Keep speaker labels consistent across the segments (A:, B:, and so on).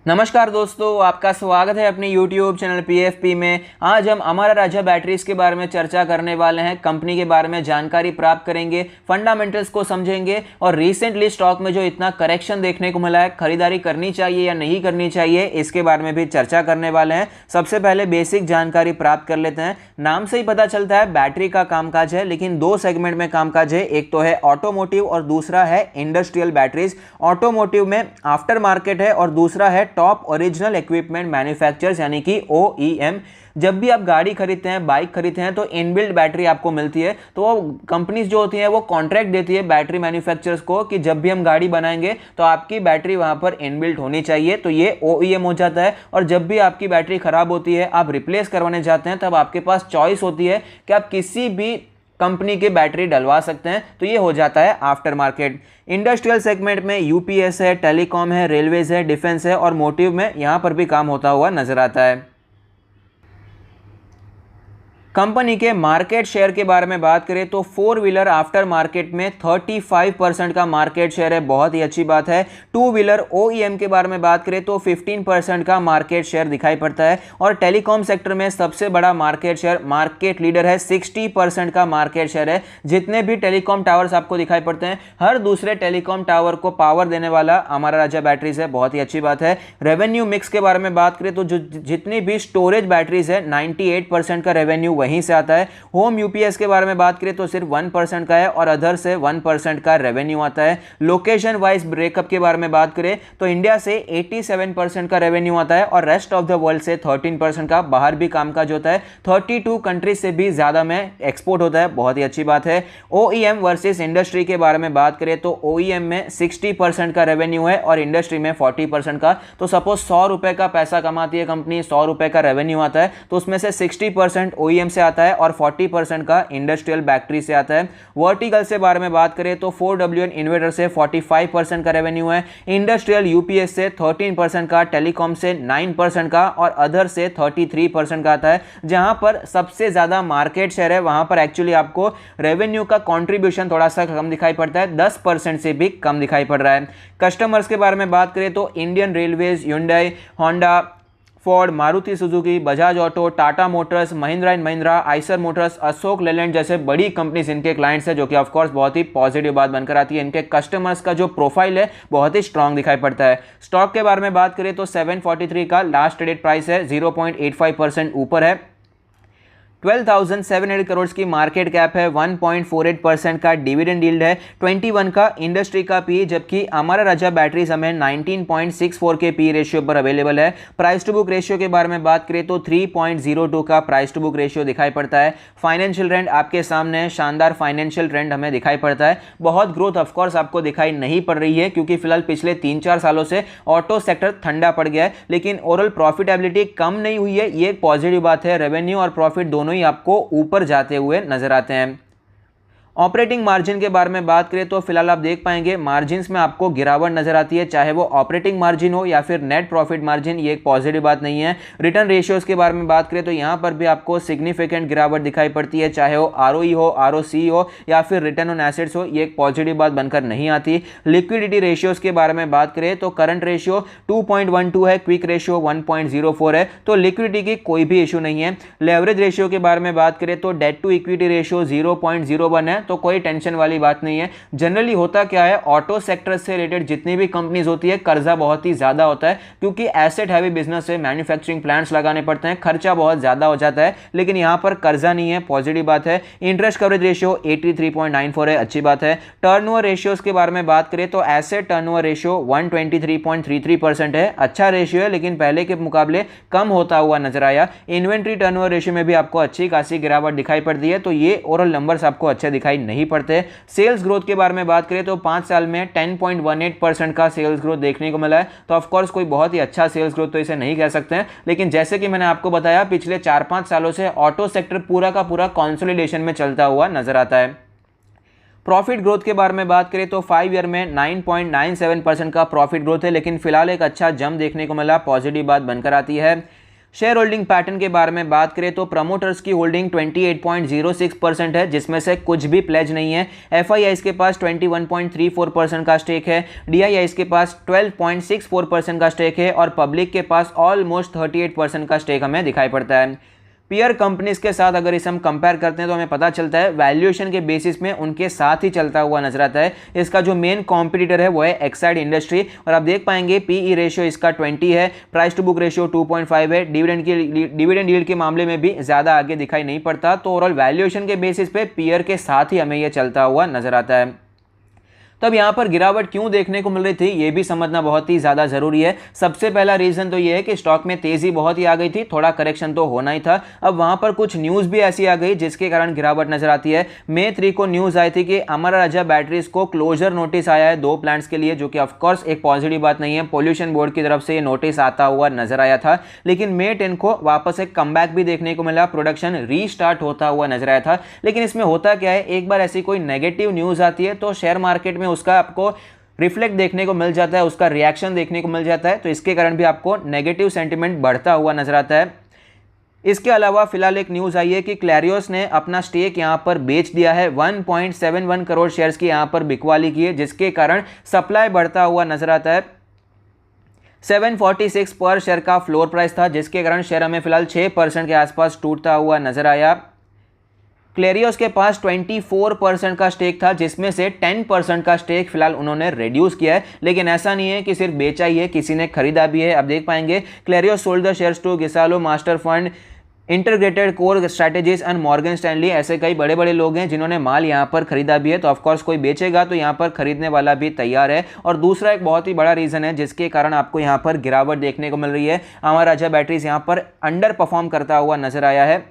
A: नमस्कार दोस्तों, आपका स्वागत है अपने YouTube चैनल PFP में। आज हम अमरा राजा बैटरीज के बारे में चर्चा करने वाले हैं। कंपनी के बारे में जानकारी प्राप्त करेंगे, फंडामेंटल्स को समझेंगे और रिसेंटली स्टॉक में जो इतना करेक्शन देखने को मिला है, खरीदारी करनी चाहिए या नहीं करनी चाहिए, इसके बारे में भी चर्चा करने वाले हैं। सबसे पहले बेसिक जानकारी प्राप्त कर लेते हैं। नाम से ही पता चलता है बैटरी का कामकाज है, लेकिन दो सेगमेंट में कामकाज है। एक तो है ऑटोमोटिव और दूसरा है इंडस्ट्रियल बैटरीज। ऑटोमोटिव में आफ्टर मार्केट है और दूसरा है टॉप ओरिजिनल इक्विपमेंट मैन्युफैक्चरर्स यानी कि OEM। जब भी आप गाड़ी खरीदते हैं, बाइक खरीदते हैं तो इनबिल्ट बैटरी आपको मिलती है। तो वो कंपनीज जो होती हैं वो कॉन्ट्रैक्ट देती है बैटरी मैन्युफैक्चरर्स को कि जब भी हम गाड़ी बनाएंगे तो आपकी बैटरी वहां पर इनबिल्ट होनी चाहिए। तो ये OEM हो जाता है। और जब भी आपकी बैटरी खराब होती है, आप रिप्लेस करवाने जाते हैं, तब आपके पास चॉइस होती है कि आप किसी भी कंपनी की बैटरी डलवा सकते हैं। तो ये हो जाता है आफ्टर मार्केट। इंडस्ट्रियल सेगमेंट में UPS है, टेलीकॉम है, रेलवेज है, डिफेंस है और मोटिव में यहां पर भी काम होता हुआ नजर आता है। कंपनी के मार्केट शेयर के बारे में बात करें तो फोर व्हीलर आफ्टर मार्केट में 35% का मार्केट शेयर है, बहुत ही अच्छी बात है। टू व्हीलर OEM के बारे में बात करें तो 15% का मार्केट शेयर दिखाई पड़ता है। और टेलीकॉम सेक्टर में सबसे बड़ा मार्केट शेयर, मार्केट लीडर है, 60% का मार्केट शेयर है। जितने भी टेलीकॉम टावर्स आपको दिखाई पड़ते हैं, हर दूसरे टेलीकॉम टावर को पावर देने वाला अमरा राजा बैटरीज है, बहुत ही अच्छी बात है। रेवेन्यू मिक्स के बारे में बात करें तो जितनी भी स्टोरेज बैटरीज है, 98% का रेवेन्यू वहीं से आता है। होम UPS के बारे में बात करें तो सिर्फ 1% का है और अदर से 1% का रेवेन्यू आता है। लोकेशन वाइज ब्रेकअप के बारे में बात करें तो इंडिया से 87% का रेवेन्यू आता है और रेस्ट ऑफ द वर्ल्ड से 13% का बाहर भी कामकाज होता है। 32 कंट्रीज से भी ज्यादा में एक्सपोर्ट होता है, बहुत ही अच्छी बात है। OEM वर्सेस इंडस्ट्री के बारे में बात करें तो OEM में 60% का रेवेन्यू है और इंडस्ट्री में 40% का। तो सपोज 100 रुपए का पैसा कमाती है कंपनी, 100 रुपए का रेवेन्यू आता है, तो उसमें से 60% OEM से आता है और 40% का इंडस्ट्रियल बैटरी से आता है। वर्टिकल से बारे में बात करें तो 4WN इन्वर्टर से 45% का रेवेन्यू है, इंडस्ट्रियल UPS से 13% का, टेलीकॉम से 9% का और अदर से 33% का आता है। जहां पर सबसे ज्यादा मार्केट शेयर है, वहां पर एक्चुअली आपको रेवेन्यू का कंट्रीब्यूशन थोड़ा सा कम दिखाई पड़ता है, 10% से भी कम दिखाई पड़ रहा है। कस्टमर्स के बारे में बात करें तो Indian railways, Hyundai, Honda, Ford, Maruti Suzuki, Bajaj auto, Tata Motors, Mahindra and Mahindra, Eicher Motors, Ashok Leyland जैसे बड़ी कंपनीज इनके क्लाइंट्स हैं, जो कि ऑफ कोर्स बहुत ही पॉजिटिव बात बनकर आती है। इनके कस्टमर्स का जो प्रोफाइल है बहुत ही स्ट्रांग दिखाई पड़ता है। स्टॉक के बारे में बात करें तो 743 का लास्ट ट्रेडेड प्राइस है, 0.85% ऊपर है। 12,700 करोड़ की मार्केट कैप है, 1.48% का डिविडेंड यील्ड है, 21 का इंडस्ट्री का पी, जबकि अमरा राजा बैटरीज हमें 19.64 के पी रेशियो पर अवेलेबल है। प्राइस टू बुक रेशियो के बारे में बात करें तो 3.02 का प्राइस टू बुक रेशियो दिखाई पड़ता है। फाइनेंशियल ट्रेंड आपके सामने है, शानदार फाइनेंशियल ट्रेंड हमें दिखाई पड़ता है। बहुत ग्रोथ ऑफकोर्स आपको दिखाई नहीं पड़ रही है क्योंकि फिलहाल पिछले 3-4 सालों से ऑटो सेक्टर ठंडा पड़ गया है, लेकिन ओवरऑल प्रॉफिटेबिलिटी कम नहीं हुई है, ये एक पॉजिटिव बात है। रेवेन्यू और प्रॉफिट दोनों ही आपको ऊपर जाते हुए नजर आते हैं। ऑपरेटिंग मार्जिन के बारे में बात करें तो फिलहाल आप देख पाएंगे मार्जिन्स में आपको गिरावट नजर आती है, चाहे वो ऑपरेटिंग मार्जिन हो या फिर नेट प्रॉफिट मार्जिन, ये एक पॉजिटिव बात नहीं है। रिटर्न रेशियोज के बारे में बात करें तो यहां पर भी आपको सिग्निफिकेंट गिरावट दिखाई पड़ती है, चाहे वो ROE हो, ROC हो या फिर रिटर्न ऑन एसेट्स हो, ये एक पॉजिटिव बात बनकर नहीं आती। लिक्विडिटी रेशियोज के बारे में बात करें तो करंट रेशियो 2.12 है, क्विक रेशियो 1.04 है, तो लिक्विडिटी की कोई भी इशू नहीं है। लेवरेज रेशियो के बारे में बात करें तो डेट टू इक्विटी रेशियो 0.01 है, तो कोई टेंशन वाली बात नहीं है। जनरली होता क्या है, ऑटो सेक्टर से रिलेटेड जितनी भी कंपनीज होती है, कर्जा बहुत ही ज्यादा होता है क्योंकि एसेट हैवी बिजनेस है, मैन्युफैक्चरिंग प्लांट्स लगाने पड़ते हैं, खर्चा बहुत ज्यादा हो जाता है, लेकिन यहां पर कर्जा नहीं है, पॉजिटिव बात है। इंटरेस्ट कवरेज रेशियो 83.94 है, अच्छी बात है। टर्नओवर रेशियोज के बारे में बात करें तो एसेट टर्नओवर रेशियो 123.33% है, अच्छा रेशियो है, लेकिन पहले के मुकाबले कम होता हुआ नजर आया। इन्वेंट्री टर्नओवर रेशियो में भी आपको अच्छी खासी गिरावट दिखाई पड़ती है, तो ये ओवरऑल नंबर्स आपको अच्छे दिखाई नहीं पड़ते। सेल्स ग्रोथ के बारे में बात करें तो 5 साल में 10.18% का सेल्स ग्रोथ देखने को मिला है, तो ऑफ कोर्स कोई बहुत ही अच्छा सेल्स ग्रोथ तो इसे नहीं कह सकते हैं, लेकिन जैसे कि मैंने आपको बताया पिछले 4-5 सालों से ऑटो सेक्टर पूरा का पूरा कंसोलिडेशन में चलता हुआ नजर आता है। प्रॉफिट ग्रोथ के बारे में बात करें तो 5 ईयर में 9.97% का प्रॉफिट ग्रोथ है, लेकिन फिलहाल एक अच्छा जंप देखने को मिला, पॉजिटिव बात बनकर आती है। शेयर होल्डिंग पैटर्न के बारे में बात करें तो प्रमोटर्स की होल्डिंग 28.06% है, जिसमें से कुछ भी प्लेज नहीं है। एफआईआईज के पास 21.34% का स्टेक है, डीआईआईज के पास 12.64% का स्टेक है और पब्लिक के पास ऑलमोस्ट 38% का स्टेक हमें दिखाई पड़ता है। पीयर कंपनीज के साथ अगर इसे हम कंपेयर करते हैं तो हमें पता चलता है वैल्यूएशन के बेसिस में उनके साथ ही चलता हुआ नजर आता है। इसका जो मेन कॉम्पिटिटर है वो है एक्साइड इंडस्ट्री और आप देख पाएंगे पीई रेशियो इसका 20 है, प्राइस टू बुक रेशियो 2.5 है। डिविडेंड यील्ड के मामले में भी ज्यादा आगे दिखाई नहीं पड़ता। तो ओवरऑल वैल्यूएशन के बेसिस पे पीयर के साथ ही हमें यह चलता हुआ नजर आता है। तब यहाँ पर गिरावट क्यों देखने को मिल रही थी ये भी समझना बहुत ही ज़्यादा ज़रूरी है। सबसे पहला रीज़न तो ये है कि स्टॉक में तेज़ी बहुत ही आ गई थी, थोड़ा करेक्शन तो होना ही था। अब वहाँ पर कुछ न्यूज़ भी ऐसी आ गई जिसके कारण गिरावट नजर आती है। मई 3 को न्यूज़ आई थी कि अमरा राजा बैटरीज को क्लोजर नोटिस आया है 2 प्लांट्स के लिए, जो कि ऑफकोर्स एक पॉजिटिव बात नहीं है। पोल्यूशन बोर्ड की तरफ से ये नोटिस आता हुआ नजर आया था, लेकिन मई 10 को वापस एक कमबैक भी देखने को मिला, प्रोडक्शन रीस्टार्ट होता हुआ नजर आया था। लेकिन इसमें होता क्या है, एक बार ऐसी कोई नेगेटिव न्यूज़ आती है तो शेयर मार्केट में उसका आपको रिफ्लेक्ट देखने को मिल जाता है, उसका रिएक्शन देखने को मिल जाता है। तो इसके कारण भी आपको नेगेटिव सेंटिमेंट बढ़ता हुआ नजर आता है। इसके अलावा फिलहाल एक न्यूज़ आई है कि क्लैरियोस ने अपना स्टेक यहां पर बेच दिया है, 1.71 करोड़ शेयर्स की यहां पर बिकवाली की है, जिसके कारण सप्लाई बढ़ता हुआ नजर आता है। 746 पर शेयर का फ्लोर प्राइस था, जिसके कारण शेयर हमें फिलहाल 6% के आसपास टूटता हुआ नजर आया। क्लेरियोस के पास 24% का स्टेक था, जिसमें से 10% का स्टेक फिलहाल उन्होंने रिड्यूस किया है। लेकिन ऐसा नहीं है कि सिर्फ बेचा ही है, किसी ने खरीदा भी है। अब देख पाएंगे Clarios sold the shares to Ghisallo Master Fund, Integrated Core Strategies and Morgan Stanley. ऐसे कई बड़े बड़े लोग हैं जिन्होंने माल यहाँ पर खरीदा भी है। तो ऑफकोर्स कोई बेचेगा तो यहाँ पर खरीदने वाला भी तैयार है। और दूसरा एक बहुत ही बड़ा रीजन है जिसके कारण आपको यहाँ पर गिरावट देखने को मिल रही है, अमरा राजा बैटरीज यहाँ पर अंडर परफॉर्म करता हुआ नजर आया है।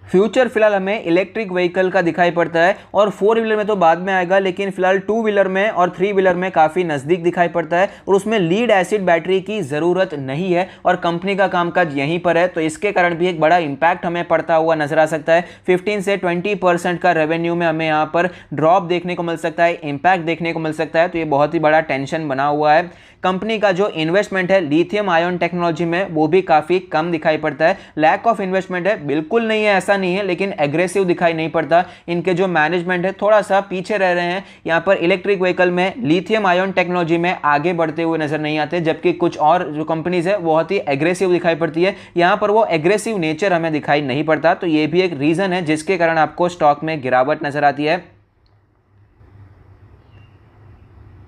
A: फ्यूचर फिलहाल हमें इलेक्ट्रिक व्हीकल का दिखाई पड़ता है और 4 व्हीलर में तो बाद में आएगा, लेकिन फिलहाल 2 व्हीलर में और 3 व्हीलर में काफ़ी नज़दीक दिखाई पड़ता है और उसमें लीड एसिड बैटरी की ज़रूरत नहीं है और कंपनी का कामकाज यहीं पर है। तो इसके कारण भी एक बड़ा इंपैक्ट हमें पड़ता हुआ नजर आ सकता है। 15 से 20% का रेवेन्यू में हमें यहाँ पर ड्रॉप देखने को मिल सकता है, इंपैक्ट देखने को मिल सकता है। तो ये बहुत ही बड़ा टेंशन बना हुआ है। कंपनी का जो इन्वेस्टमेंट है लिथियम आयन टेक्नोलॉजी में वो भी काफ़ी कम दिखाई पड़ता है। लैक ऑफ इन्वेस्टमेंट है, बिल्कुल नहीं है ऐसा नहीं है, लेकिन एग्रेसिव दिखाई नहीं पड़ता। इनके जो मैनेजमेंट है थोड़ा सा पीछे रह रहे हैं। यहाँ पर इलेक्ट्रिक व्हीकल में लिथियम आयन टेक्नोलॉजी में आगे बढ़ते हुए नजर नहीं आते, जबकि कुछ और जो कंपनीज है बहुत ही एग्रेसिव दिखाई पड़ती है। यहाँ पर वो एग्रेसिव नेचर हमें दिखाई नहीं पड़ता। तो ये भी एक रीजन है जिसके कारण आपको स्टॉक में गिरावट नजर आती है।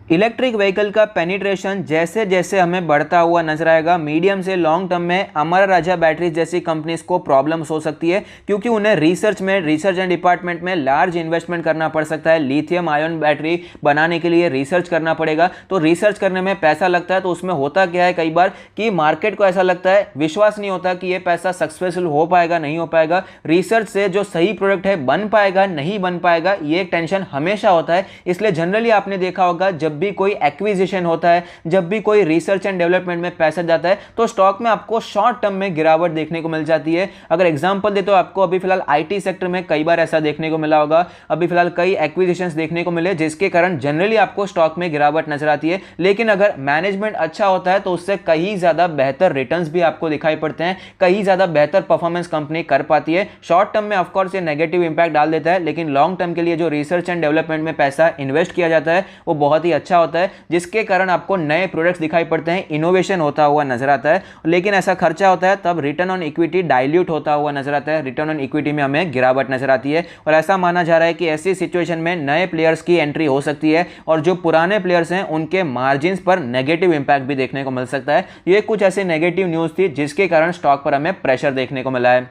A: इलेक्ट्रिक व्हीकल का पेनिट्रेशन जैसे जैसे हमें बढ़ता हुआ नजर आएगा, मीडियम से लॉन्ग टर्म में अमरा राजा बैटरीज जैसी कंपनीज को प्रॉब्लम्स हो सकती है, क्योंकि उन्हें रिसर्च एंड डिपार्टमेंट में लार्ज इन्वेस्टमेंट करना पड़ सकता है। लिथियम आयन बैटरी बनाने के लिए रिसर्च करना पड़ेगा, तो रिसर्च करने में पैसा लगता है। तो उसमें होता क्या है, कई बार कि मार्केट को ऐसा लगता है, विश्वास नहीं होता कि ये पैसा सक्सेसफुल हो पाएगा नहीं हो पाएगा, रिसर्च से जो सही प्रोडक्ट है बन पाएगा नहीं बन पाएगा, ये एक टेंशन हमेशा होता है। इसलिए जनरली आपने देखा होगा जब भी कोई एक्विजिशन होता है, जब भी कोई रिसर्च एंड डेवलपमेंट में पैसा जाता है, तो स्टॉक में आपको शॉर्ट टर्म में गिरावट देखने को मिल जाती है। अगर एग्जांपल दे तो आपको अभी फिलहाल आईटी सेक्टर में कई बार ऐसा देखने को मिला होगा, अभी फिलहाल कई एक्विजिशंस देखने को मिले, जिसके कारण जनरली आपको स्टॉक में गिरावट नजर आती है। लेकिन अगर मैनेजमेंट अच्छा होता है तो उससे कहीं ज्यादा बेहतर रिटर्न्स भी आपको दिखाई पड़ते हैं, कहीं ज्यादा बेहतर परफॉर्मेंस कंपनी कर पाती है। शॉर्ट टर्म में ऑफकोर्स ये नेगेटिव इंपैक्ट डाल देता है, लेकिन लॉन्ग टर्म के लिए जो रिसर्च एंड डेवलपमेंट में पैसा इन्वेस्ट किया जाता है वो बहुत ही अच्छा होता है, जिसके कारण आपको नए प्रोडक्ट्स दिखाई पड़ते हैं, इनोवेशन होता हुआ नजर आता है। लेकिन ऐसा खर्चा होता है तब रिटर्न ऑन इक्विटी डाइल्यूट होता हुआ नजर आता है, रिटर्न ऑन इक्विटी में हमें गिरावट नजर आती है। और ऐसा माना जा रहा है कि ऐसी सिचुएशन में नए प्लेयर्स की एंट्री हो सकती है और जो पुराने प्लेयर्स हैं उनके मार्जिन पर नेगेटिव इंपैक्ट भी देखने को मिल सकता है। ये कुछ ऐसी नेगेटिव न्यूज थी जिसके कारण स्टॉक पर हमें प्रेशर देखने को मिला है।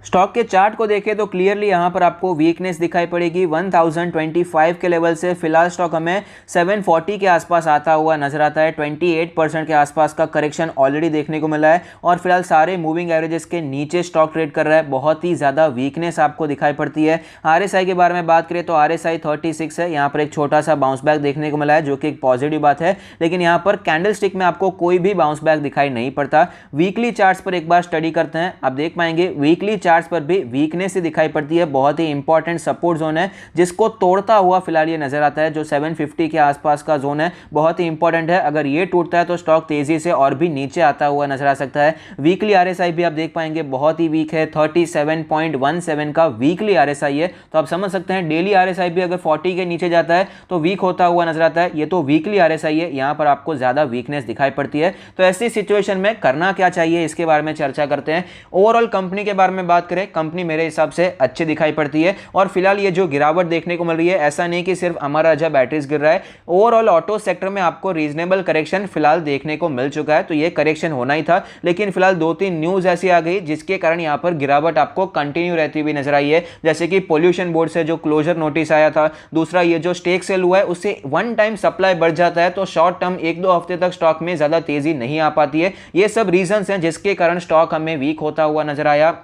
A: स्टॉक के चार्ट को देखें तो क्लियरली यहां पर आपको वीकनेस दिखाई पड़ेगी। 1025 के लेवल से फिलहाल स्टॉक हमें 740 के आसपास आता हुआ नजर आता है। 28% के आसपास का करेक्शन ऑलरेडी देखने को मिला है और फिलहाल सारे मूविंग एवरेजेस के नीचे स्टॉक ट्रेड कर रहा है। बहुत ही ज़्यादा वीकनेस आपको दिखाई पड़ती है। RSI के बारे में बात करें तो RSI 36 है, यहाँ पर एक छोटा सा बाउंस बैक देखने को मिला है जो कि एक पॉजिटिव बात है, लेकिन यहाँ पर कैंडल स्टिक में आपको कोई भी बाउंस बैक दिखाई नहीं पड़ता। वीकली चार्ट्स पर एक बार स्टडी करते हैं, आप देख पाएंगे वीकली चार्ट्स पर भी वीकनेस ही दिखाई पड़ती है। बहुत ही इंपॉर्टेंट सपोर्ट जोन है जिसको तोड़ता हुआ फिलहाल ये नजर आता है। जो 750 के आसपास का जोन है बहुत ही इंपॉर्टेंट है, अगर ये टूटता है तो स्टॉक तेजी से और भी नीचे आता हुआ नजर आ सकता है। वीकली आरएसआई भी आप देख पाएंगे बहुत ही वीक है, 37.17 का वीकली आरएसआई है। तो आप समझ सकते हैं डेली आरएसआई भी अगर 40 के नीचे जाता है तो वीक होता हुआ नजर आता है। ये तो वीकली आरएसआई है, यहां पर आपको ज्यादा वीकनेस दिखाई पड़ती है। तो ऐसी सिचुएशन में करना क्या चाहिए इसके बारे में चर्चा करते हैं। ओवरऑल कंपनी के बारे में बात करें, कंपनी मेरे हिसाब से अच्छी दिखाई पड़ती है और फिलहाल ये जो गिरावट देखने को मिल रही है ऐसा नहीं कि सिर्फ अमर राजा बैटरीज गिर रहा है, ओवरऑल ऑटो सेक्टर में आपको रीजनेबल करेक्शन फिलहाल देखने को मिल चुका है। तो ये करेक्शन होना ही था, लेकिन फिलहाल 2-3 न्यूज ऐसी आ गई जिसके कारण यहां पर गिरावट आपको कंटिन्यू रहती हुई नजर आई है। जैसे कि पोल्यूशन बोर्ड से जो क्लोजर नोटिस आया था, दूसरा ये जो स्टेक सेल हुआ है उससे वन टाइम सप्लाई बढ़ जाता है तो शॉर्ट टर्म 1-2 हफ्ते तक स्टॉक में ज्यादा तेजी नहीं आ पाती है। ये सब रीजंस हैं जिसके कारण स्टॉक हमें वीक होता हुआ नजर आया।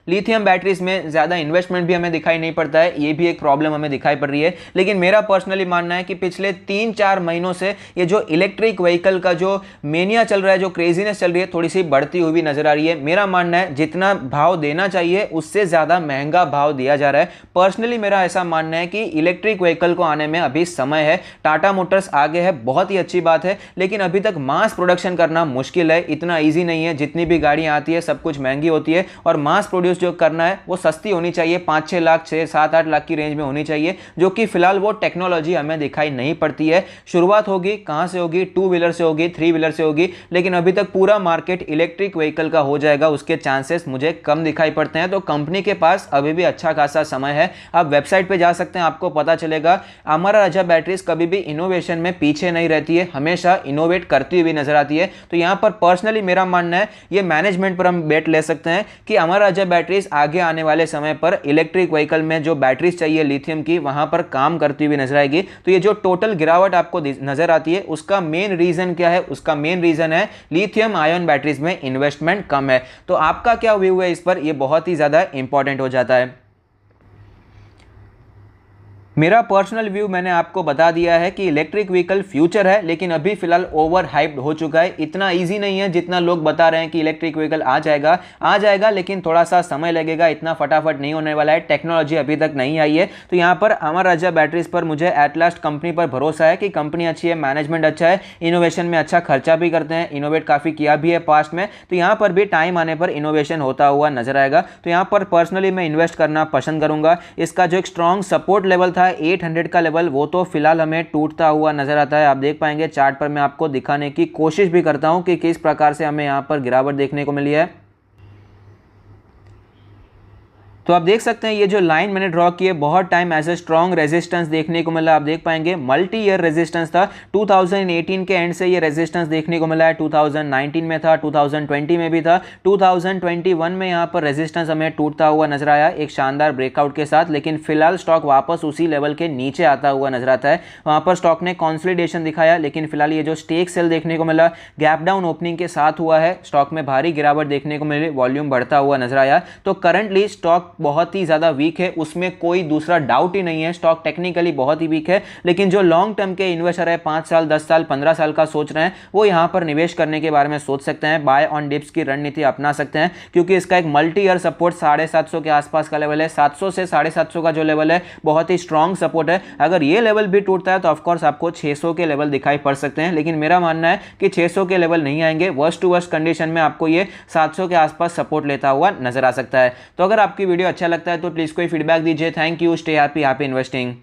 A: लिथियम बैटरीज में ज़्यादा इन्वेस्टमेंट भी हमें दिखाई नहीं पड़ता है, ये भी एक प्रॉब्लम हमें दिखाई पड़ रही है। लेकिन मेरा पर्सनली मानना है कि पिछले 3-4 महीनों से ये जो इलेक्ट्रिक व्हीकल का जो मेनिया चल रहा है, जो क्रेजीनेस चल रही है, थोड़ी सी बढ़ती हुई नजर आ रही है। मेरा मानना है जितना भाव देना चाहिए उससे ज़्यादा महंगा भाव दिया जा रहा है। पर्सनली मेरा ऐसा मानना है कि इलेक्ट्रिक व्हीकल को आने में अभी समय है। टाटा मोटर्स आगे है, बहुत ही अच्छी बात है, लेकिन अभी तक मास प्रोडक्शन करना मुश्किल है, इतना ईजी नहीं है। जितनी भी गाड़ियाँ आती है सब कुछ महंगी होती है और मास प्रोड्यूस जो करना है वो सस्ती होनी चाहिए, 5-6 लाख 6-7-8 लाख की रेंज में होनी चाहिए, जो कि फिलहाल वो टेक्नोलॉजी हमें दिखाई नहीं पड़ती है। शुरुआत होगी कहां से होगी, 2 व्हीलर से होगी, 3 व्हीलर से होगी, लेकिन अभी तक पूरा मार्केट इलेक्ट्रिक व्हीकल का हो जाएगा उसके चांसेस मुझे कम दिखाई पड़ते हैं। तो कंपनी के पास अभी भी अच्छा खासा समय है। आप वेबसाइट पे जा सकते हैं, आपको पता चलेगा अमर राजा बैटरीज कभी भी इनोवेशन में पीछे नहीं रहती है, हमेशा इनोवेट करती हुई नजर आती है। तो यहां पर पर्सनली मेरा मानना है, ये मैनेजमेंट पर हम बेट ले सकते हैं कि अमर राजा बैटरीज आगे आने वाले समय पर इलेक्ट्रिक व्हीकल में जो बैटरीज चाहिए लिथियम की वहां पर काम करती हुई नजर आएगी। तो ये जो टोटल गिरावट आपको नजर आती है उसका मेन रीजन क्या है? उसका मेन रीजन है लिथियम आयन बैटरीज में इन्वेस्टमेंट कम है। तो आपका क्या व्यू है इस पर? यह बहुत ही ज्यादा इंपॉर्टेंट हो जाता है। मेरा पर्सनल व्यू मैंने आपको बता दिया है कि इलेक्ट्रिक व्हीकल फ्यूचर है, लेकिन अभी फिलहाल ओवर हाइप्ड हो चुका है। इतना इजी नहीं है जितना लोग बता रहे हैं कि इलेक्ट्रिक व्हीकल आ जाएगा, लेकिन थोड़ा सा समय लगेगा, इतना फटाफट नहीं होने वाला है। टेक्नोलॉजी अभी तक नहीं आई है। तो यहाँ पर अमर राजा बैटरीज पर मुझे एट लास्ट कंपनी पर भरोसा है कि कंपनी अच्छी है, मैनेजमेंट अच्छा है, इनोवेशन में अच्छा खर्चा भी करते हैं, इनोवेट काफ़ी किया भी है पास्ट में। तो यहाँ पर भी टाइम आने पर इनोवेशन होता हुआ नजर आएगा। तो यहाँ पर पर्सनली मैं इन्वेस्ट करना पसंद करूंगा। इसका जो एक स्ट्रॉन्ग सपोर्ट लेवल था 800 का लेवल, वो तो फिलहाल हमें टूटता हुआ नजर आता है। आप देख पाएंगे चार्ट पर, मैं आपको दिखाने की कोशिश भी करता हूं कि किस प्रकार से हमें यहां पर गिरावट देखने को मिली है। तो आप देख सकते हैं ये जो लाइन मैंने ड्रॉ की है बहुत time as a strong resistance देखने को मिला। आप देख पाएंगे मल्टी ईयर रेजिस्टेंस था, 2018 के एंड से ये रेजिस्टेंस देखने को मिला है, 2019 में था, 2020 में भी था, 2021 में यहाँ पर रेजिस्टेंस हमें टूटता हुआ नजर आया एक शानदार ब्रेकआउट के साथ। लेकिन फिलहाल स्टॉक वापस उसी लेवल के नीचे आता हुआ नजर आता है। वहां पर स्टॉक ने कॉन्सोलिडेशन दिखाया, लेकिन फिलहाल ये जो स्टेक सेल देखने को मिला गैप डाउन ओपनिंग के साथ हुआ है, स्टॉक में भारी गिरावट देखने को मिली, वॉल्यूम बढ़ता हुआ नजर आया। तो करंटली स्टॉक बहुत ही ज्यादा वीक है, उसमें कोई दूसरा डाउट ही नहीं है। स्टॉक टेक्निकली बहुत ही वीक है, लेकिन जो लॉन्ग टर्म के इन्वेस्टर है 5 साल 10 साल 15 साल का सोच रहे हैं वो यहां पर निवेश करने के बारे में सोच सकते हैं, बाय ऑन डिप्स की रणनीति अपना सकते हैं, क्योंकि इसका एक मल्टी ईयर सपोर्ट 750 के आसपास का लेवल है। 700 से 750 का जो लेवल है बहुत ही स्ट्रॉन्ग सपोर्ट है। अगर ये लेवल भी टूटता है तो ऑफकोर्स आपको 600 के लेवल दिखाई पड़ सकते हैं, लेकिन मेरा मानना है कि 600 के लेवल नहीं आएंगे। वर्स्ट टू वर्स्ट कंडीशन में आपको ये 700 के आसपास सपोर्ट लेता हुआ नजर आ सकता है। तो अगर आपकी वीडियो अच्छा लगता है तो प्लीज कोई फीडबैक दीजिए। Thank you, stay happy, happy investing.